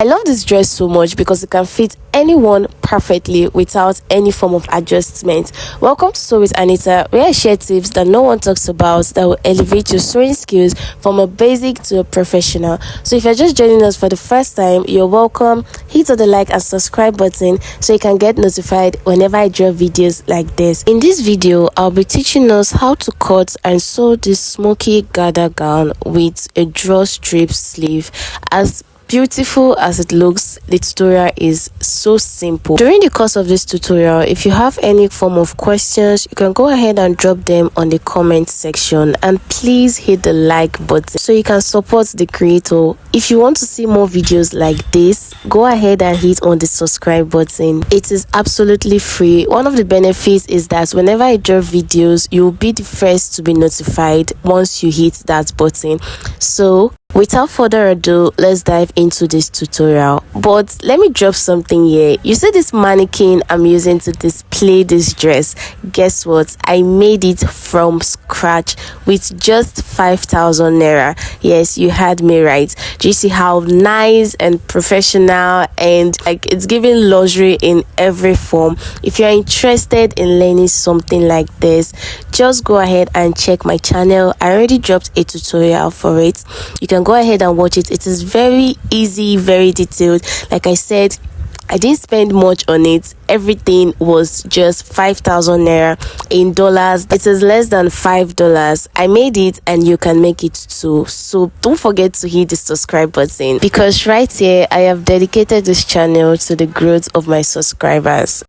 I love this dress so much because it can fit anyone perfectly without any form of adjustment. Welcome to Sew With Anita, where I share tips that no one talks about that will elevate your sewing skills from a basic to a professional. So if you're just joining us for the first time, you're welcome. Hit the like and subscribe button so you can get notified whenever I drop videos like this. In this video, I'll be teaching us how to cut and sew this smoky gather gown with a drawstring sleeve. As beautiful as it looks, the tutorial is so simple. During the course of this tutorial, if you have any form of questions, you can go ahead and drop them on the comment section, and please hit the like button so you can support the creator. If you want to see more videos like this, go ahead and hit on the subscribe button. It is absolutely free. One of the benefits is that whenever I drop videos, you'll be the first to be notified once you hit that button. So without further ado, let's dive into this tutorial. But let me drop something here. You see this mannequin I'm using to display this dress? Guess what? I made it from scratch with just 5,000 naira. Yes, you heard me right. Do you see how nice and professional and like it's giving luxury in every form? If you're interested in learning something like this, just go ahead and check my channel. I already dropped a tutorial for it. You can go ahead and watch it. It is very easy, very detailed. Like I said, I didn't spend much on it. Everything was just 5,000 naira. In dollars, it is less than $5. I made it and you can make it too. So don't forget to hit the subscribe button, because right here I have dedicated this channel to the growth of my subscribers.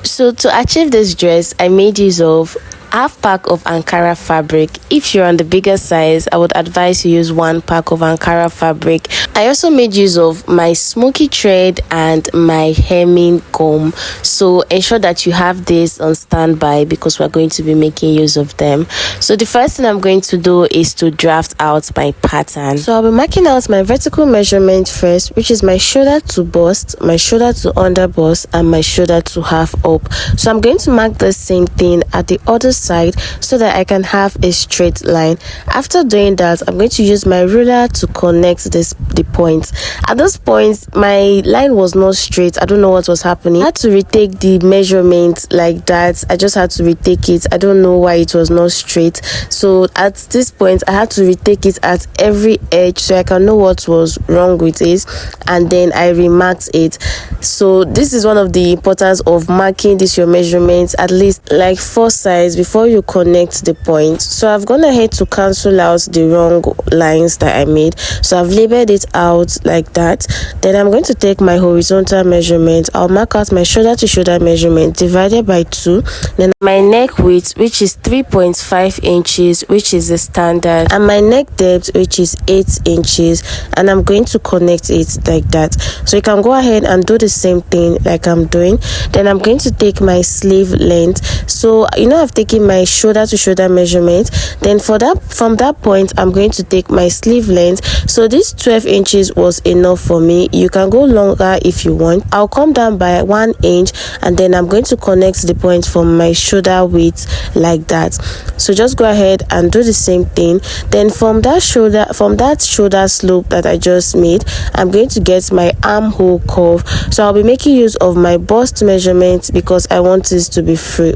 So to achieve this dress, I made use of half pack of Ankara fabric. If you're on the bigger size, I would advise you use 1 pack of Ankara fabric. I also made use of my smoky thread and my hemming comb. So ensure that you have this on standby because we're going to be making use of them. So the first thing I'm going to do is to draft out my pattern. So I'll be marking out my vertical measurement first, which is my shoulder to bust, my shoulder to under bust, and my shoulder to half up. So I'm going to mark the same thing at the other side so that I can have a straight line. After doing that, I'm going to use my ruler to connect the points. At this point, my line was not straight. I don't know what was happening. I had to retake the measurement like that. I just had to retake it. I don't know why it was not straight. So at this point, I had to retake it at every edge so I can know what was wrong with it, and then I remarked it. So this is one of the importance of marking this your measurements at least like 4 sides before you connect the point. So I've gone ahead to cancel out the wrong lines that I made. So I've labeled it out like that. Then I'm going to take my horizontal measurement. I'll mark out my shoulder to shoulder measurement divided by 2. Then my neck width, which is 3.5 inches, which is the standard, and my neck depth, which is 8 inches, and I'm going to connect it like that. So you can go ahead and do the same thing like I'm doing. Then I'm going to take my sleeve length. So I've taken my shoulder to shoulder measurement. Then from that point, I'm going to take my sleeve length. So this 12 inches was enough for me. You can go longer if you want. I'll come down by 1 inch, and then I'm going to connect the point from my shoulder width like that. So just go ahead and do the same thing. Then from that shoulder slope that I just made, I'm going to get my armhole curve. So I'll be making use of my bust measurement because I want this to be free.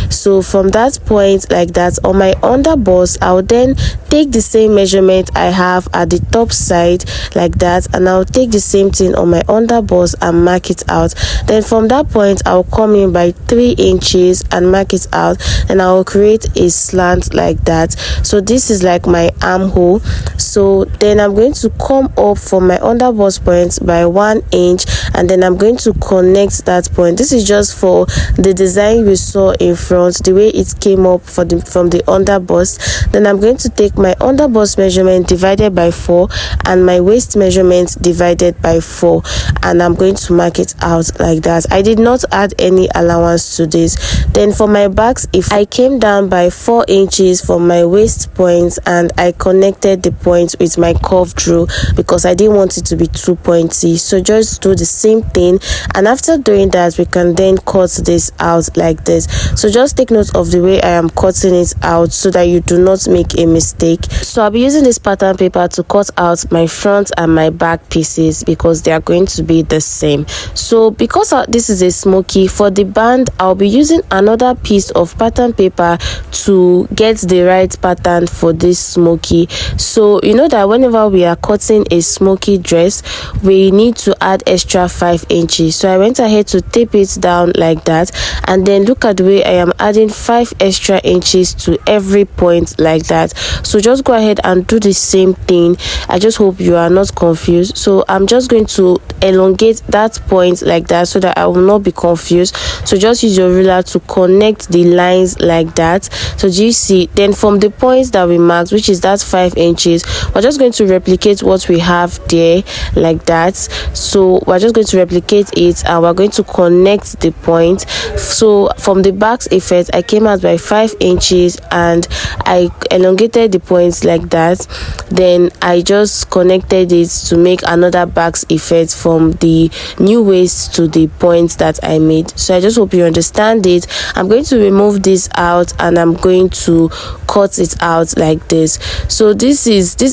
So from that point like that on my under bust, I'll then take the same measurement I have at the top side like that, and I'll take the same thing on my under bust and mark it out. Then from that point, I'll come in by 3 inches and mark it out, and I'll create a slant like that. So this is like my armhole. So then I'm going to come up from my under bust point by 1 inch, and then I'm going to connect that point. This is just for the design we saw in front, the way it came up from the under bust. Then I'm going to take my under bust measurement divided by 4 and my waist measurement divided by 4, and I'm going to mark it out like that. I did not add any allowance to this. Then for my backs, if I came down by 4 inches from my waist point and I connected the point with my curved rule because I didn't want it to be too pointy. So just do the same same thing, and after doing that we can then cut this out like this. So just take note of the way I am cutting it out so that you do not make a mistake. So I'll be using this pattern paper to cut out my front and my back pieces because they are going to be the same. So because this is a smoky, for the band I'll be using another piece of pattern paper to get the right pattern for this smoky. So you know that whenever we are cutting a smoky dress, we need to add extra 5 inches. So I went ahead to tape it down like that, and then look at the way I am adding 5 extra inches to every point like that. So just go ahead and do the same thing. I just hope you are not confused. So I'm just going to elongate that point like that so that I will not be confused. So just use your ruler to connect the lines like that. So do you see? Then from the points that we marked, which is that 5 inches, we're just going to replicate what we have there like that. So we're just going to replicate it and we're going to connect the point. So from the back's effect, I came out by 5 inches and I elongated the points like that. Then I just connected it to make another back's effect from the new waist to the points that I made. So I just hope you understand it. I'm going to remove this out and I'm going to cut it out like this. So this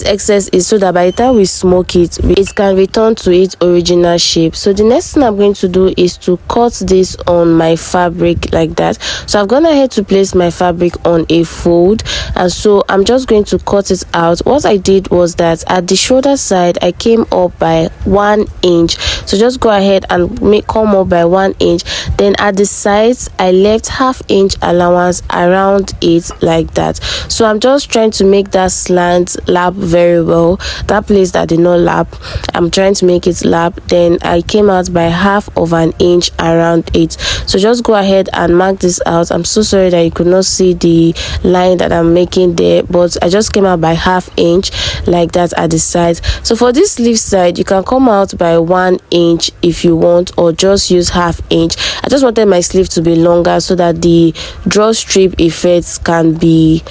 excess is so that by the time we smoke it, it can return to its original shape. So the next thing I'm going to do is to cut this on my fabric like that. So I've gone ahead to place my fabric on a fold, and so I'm just going to cut it out. What I did was that at the shoulder side I came up by 1 inch. So just go ahead and come up by 1 inch. Then at the sides I left ½ inch allowance around it like that. So I'm just trying to make that slant lap very well. That place that did not lap, I'm trying to make it lap. Then I came out by ½ inch around it. So just go ahead and mark this out. I'm so sorry that you could not see the line that I'm making there, but I just came out by ½ inch like that at the side. So for this sleeve side, you can come out by 1 inch if you want, or just use ½ inch. I just wanted my sleeve to be longer so that the drawstring effects can be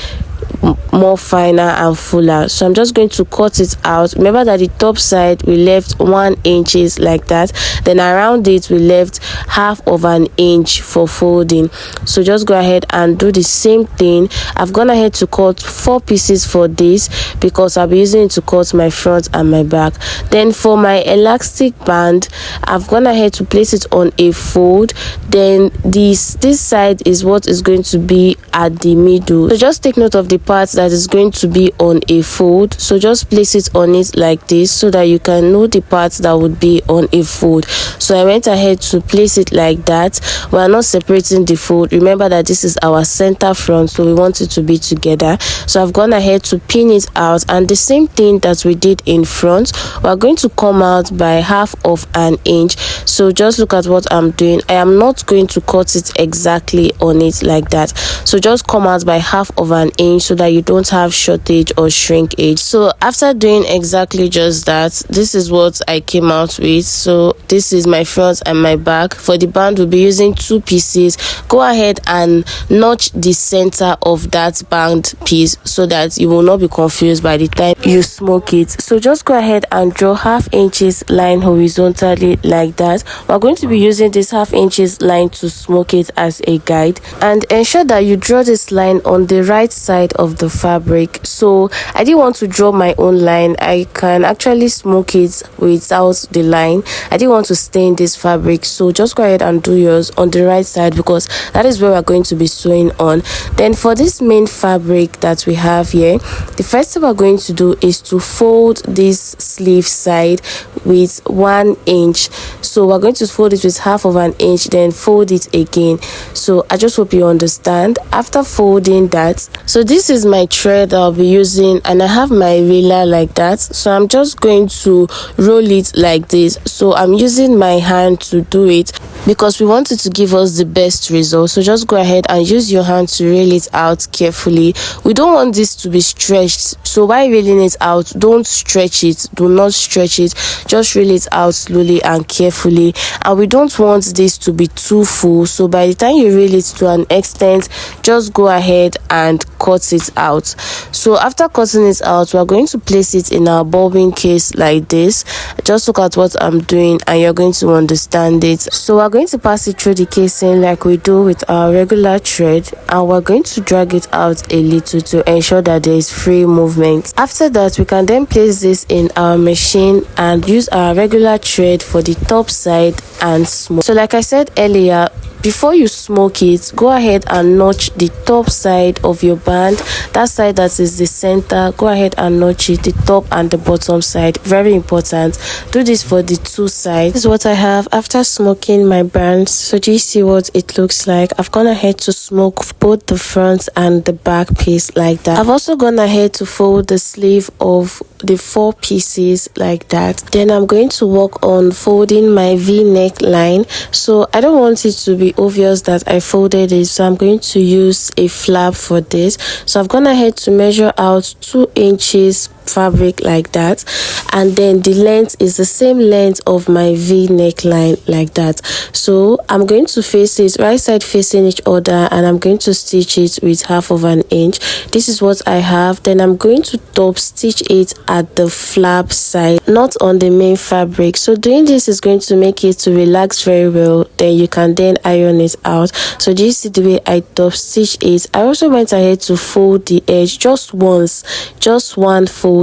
more finer and fuller. So I'm just going to cut it out. Remember that the top side we left 1 inches like that, then around it we left ½ inch for folding. So just go ahead and do the same thing. I've gone ahead to cut 4 pieces for this because I'll be using it to cut my front and my back. Then for my elastic band, I've gone ahead to place it on a fold. Then this side is what is going to be at the middle. So just take note of the part that is going to be on a fold. So just place it on it like this so that you can know the parts that would be on a fold. So I went ahead to place it like that. We are not separating the fold. Remember that this is our center front, so we want it to be together. So I've gone ahead to pin it out, and the same thing that we did in front, we're going to come out by ½ inch. So just look at what I'm doing. I am not going to cut it exactly on it like that. So just come out by ½ inch so that you don't have shortage or shrinkage. So after doing exactly just that, this is what I came out with. So this is my front and my back. For the band, we'll be using 2 pieces. Go ahead and notch the center of that band piece so that you will not be confused by the time you smoke it. So just go ahead and draw ½ inches line horizontally like that. We're going to be using this ½ inches line to smoke it as a guide, and ensure that you draw this line on the right side of the fabric. So I didn't want to draw my own line. I can actually smoke it without the line. I didn't want to stain this fabric, so just go ahead and do yours on the right side because that is where we're going to be sewing on. Then for this main fabric that we have here, the first thing we're going to do is to fold this sleeve side with 1 inch. So we're going to fold it with ½ inch, then fold it again. So I just hope you understand. After folding that, so this is my thread I'll be using, and I have my ruler like that. So I'm just going to roll it like this. So I'm using my hand to do it. because we want it to give us the best result. So just go ahead and use your hand to reel it out carefully. We don't want this to be stretched, so while reeling it out, don't stretch it, do not stretch it, just reel it out slowly and carefully. And we don't want this to be too full, so by the time you reel it to an extent, just go ahead and cut it out. So after cutting it out, we're going to place it in our bobbin case like this. Just look at what I'm doing and you're going to understand it. So we're going to pass it through the casing like we do with our regular thread, and we're going to drag it out a little to ensure that there is free movement. After that, we can then place this in our machine and use our regular thread for the top side and smoke. So like I said earlier, before you smoke it, go ahead and notch the top side of your band, that side that is the center. Go ahead and notch it, the top and the bottom side, very important. Do this for the two sides. This is what I have after smoking my band. So do you see what it looks like? I've gone ahead to smoke both the front and the back piece like that. I've also gone ahead to fold the sleeve of the 4 pieces like that. Then I'm going to work on folding my V-neck line. So I don't want it to be obvious that I folded it, so I'm going to use a flap for this. So I've gone ahead to measure out 2 inches fabric like that, and then the length is the same length of my V neckline like that. So I'm going to face it right side facing each other, and I'm going to stitch it with 1/2 inch. This is what I have. Then I'm going to top stitch it at the flap side, not on the main fabric. So doing this is going to make it to relax very well. Then you can then iron it out. So do you see the way I top stitch it? I also went ahead to fold the edge just once, just one folding.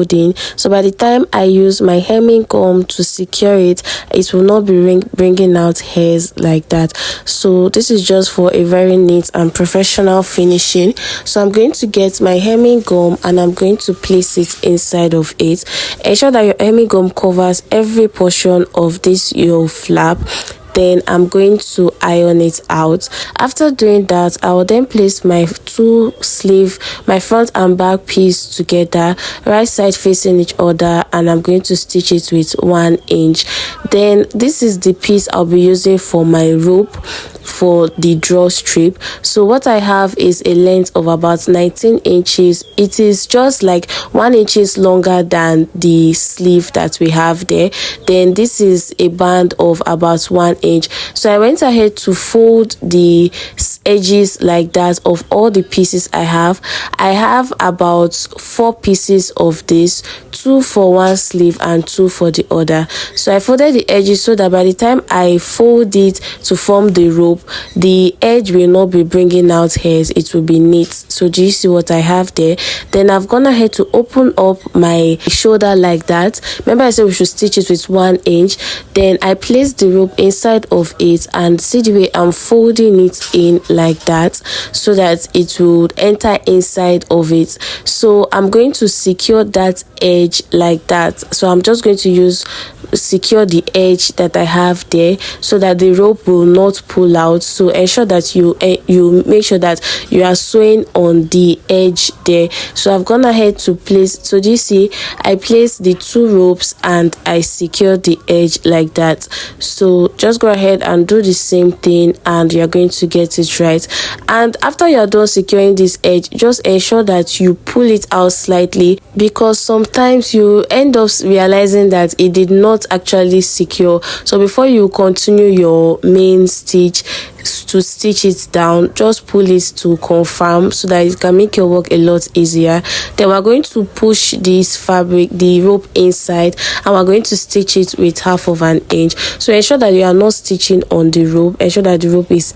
So by the time I use my hemming gum to secure it, it will not be bringing out hairs like that. So this is just for a very neat and professional finishing. So I'm going to get my hemming gum and I'm going to place it inside of it. Ensure that your hemming gum covers every portion of this your flap. Then I'm going to iron it out. After doing that, I will then place my 2 sleeve, my front and back piece together, right side facing each other, and I'm going to stitch it with 1 inch. Then this is the piece I'll be using for my rope for the drawstring. So what I have is a length of about 19 inches. It is just like 1 inch longer than the sleeve that we have there. Then this is a band of about 1 inch. So I went ahead to fold the edges like that of all the pieces I have. I have about 4 pieces of this, 2 for one sleeve and 2 for the other. So I folded the edges so that by the time I fold it to form the rope, the edge will not be bringing out hairs, it will be neat. So do you see what I have there? Then I've gone ahead to open up my shoulder like that. Remember I said we should stitch it with 1 inch. Then I place the rope inside of it, and see the way I'm folding it in like that so that it would enter inside of it. So I'm going to secure that edge like that. So I'm just going to secure the edge that I have there so that the rope will not pull out. So ensure that you make sure that you are sewing on the edge there. So I've gone ahead to place, so do you see I placed the 2 ropes and I secured the edge like that. So just go ahead and do the same thing and you're going to get it right. And after you're done securing this edge, just ensure that you pull it out slightly, because sometimes you end up realizing that it did not actually secure. So before you continue your main stitch to stitch it down, just pull it to confirm so that it can make your work a lot easier. Then we're going to push this fabric, the rope inside, and we're going to stitch it with 1/2 inch. So ensure that you are not stitching on the rope, ensure that the rope is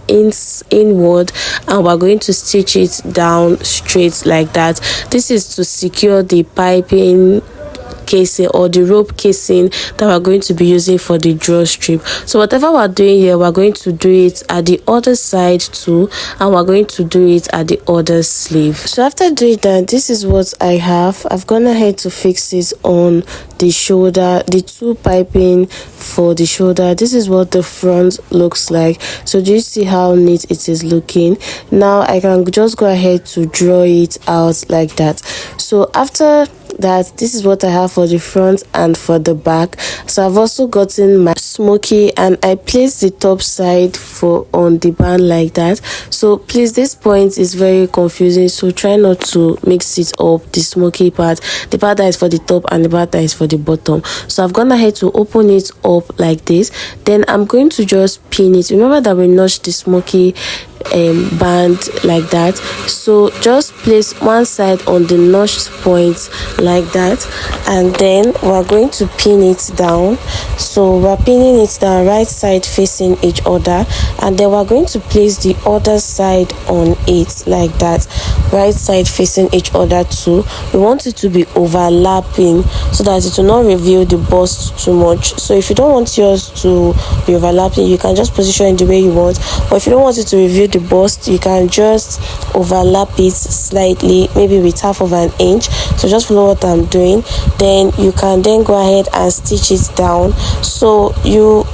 inward, and we're going to stitch it down straight like that. This is to secure the piping casing or the rope casing that we're going to be using for the drawstring. So whatever we're doing here, we're going to do it at the other side too, and we're going to do it at the other sleeve. So after doing that, this is what I have. I've gone ahead to fix it on the shoulder, the 2 piping for the shoulder. This is what the front looks like. So do you see how neat it is looking? Now I can just go ahead to draw it out like that. So after that, this is what I have for the front and for the back. So I've also gotten my smoky, and I placed the top side for on the band like that. So please, this point is very confusing, so try not to mix it up, the smoky part, the part that is for the top and the part that is for the bottom. So I've gone ahead to open it up like this. Then I'm going to just pin it. Remember that we notched the smoky band like that, so just place one side on the notched point like that, and then we're going to pin it down. So we're pinning it down, right side facing each other, and then we're going to place the other side on it like that, right side facing each other too. We want it to be overlapping so that it will not reveal the bust too much. So if you don't want yours to be overlapping, you can just position it the way you want, but if you don't want it to reveal the bust, you can just overlap it slightly, maybe with half of an inch. So just follow what I'm doing, then you can then go ahead and stitch it down. So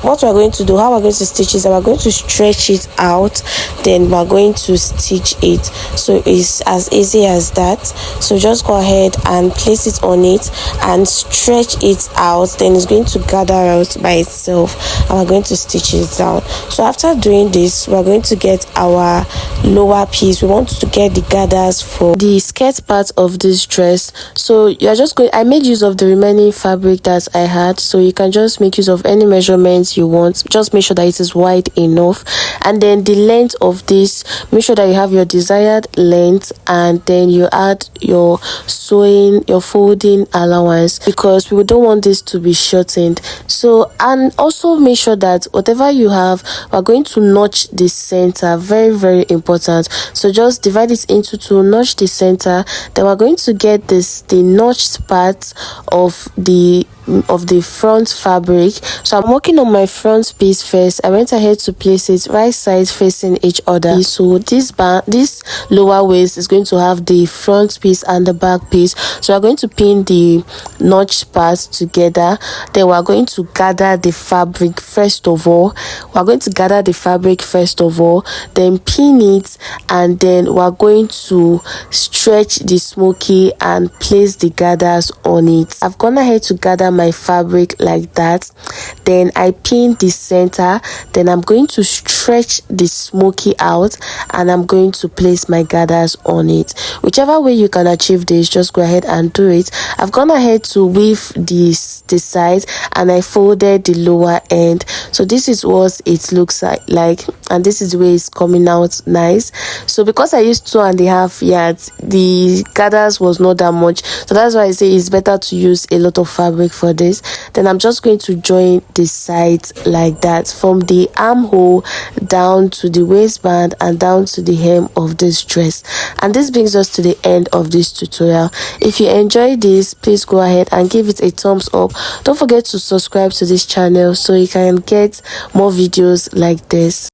what we're going to do, how we're going to stitch is that we're going to stretch it out, then we're going to stitch it. So it's as easy as that. So just go ahead and place it on it and stretch it out, then it's going to gather out by itself, and we're going to stitch it down. So after doing this, we're going to get our lower piece. We want to get the gathers for the skirt part of this dress. So you're just going, I made use of the remaining fabric that I had, so you can just make use of any measurements you want. Just make sure that it is wide enough, and then the length of this, make sure that you have your desired length, and then you add your sewing, your folding allowance, because we don't want this to be shortened. So, and also make sure that whatever you have, we're going to notch the center, very important. So just divide it into two, notch the center, then we're going to get the notched part of the front fabric. So I'm working on my front piece first. I went ahead to place it right side facing each other. So this lower waist is going to have the front piece and the back piece. So we're going to pin the notched parts together, then we're going to gather the fabric first of all. Then pin it, and then we're going to stretch the smoky and place the gathers on it. I've gone ahead to gather my fabric like that, then I pin the center, then I'm going to stretch the smoky out, and I'm going to place my gathers on it. Whichever way you can achieve this, just go ahead and do it. I've gone ahead to weave the sides, and I folded the lower end. So this is what it looks like, and this is the way it's coming out nice. So because I used 2.5 yards, the gathers was not that much, so that's why I say it's better to use a lot of fabric for this. Then I'm just going to join the sides like that, from the armhole down to the waistband and down to the hem of this dress. And this brings us to the end of this tutorial. If you enjoyed this, please go ahead and give it a thumbs up. Don't forget to subscribe to this channel so you can get more videos like this.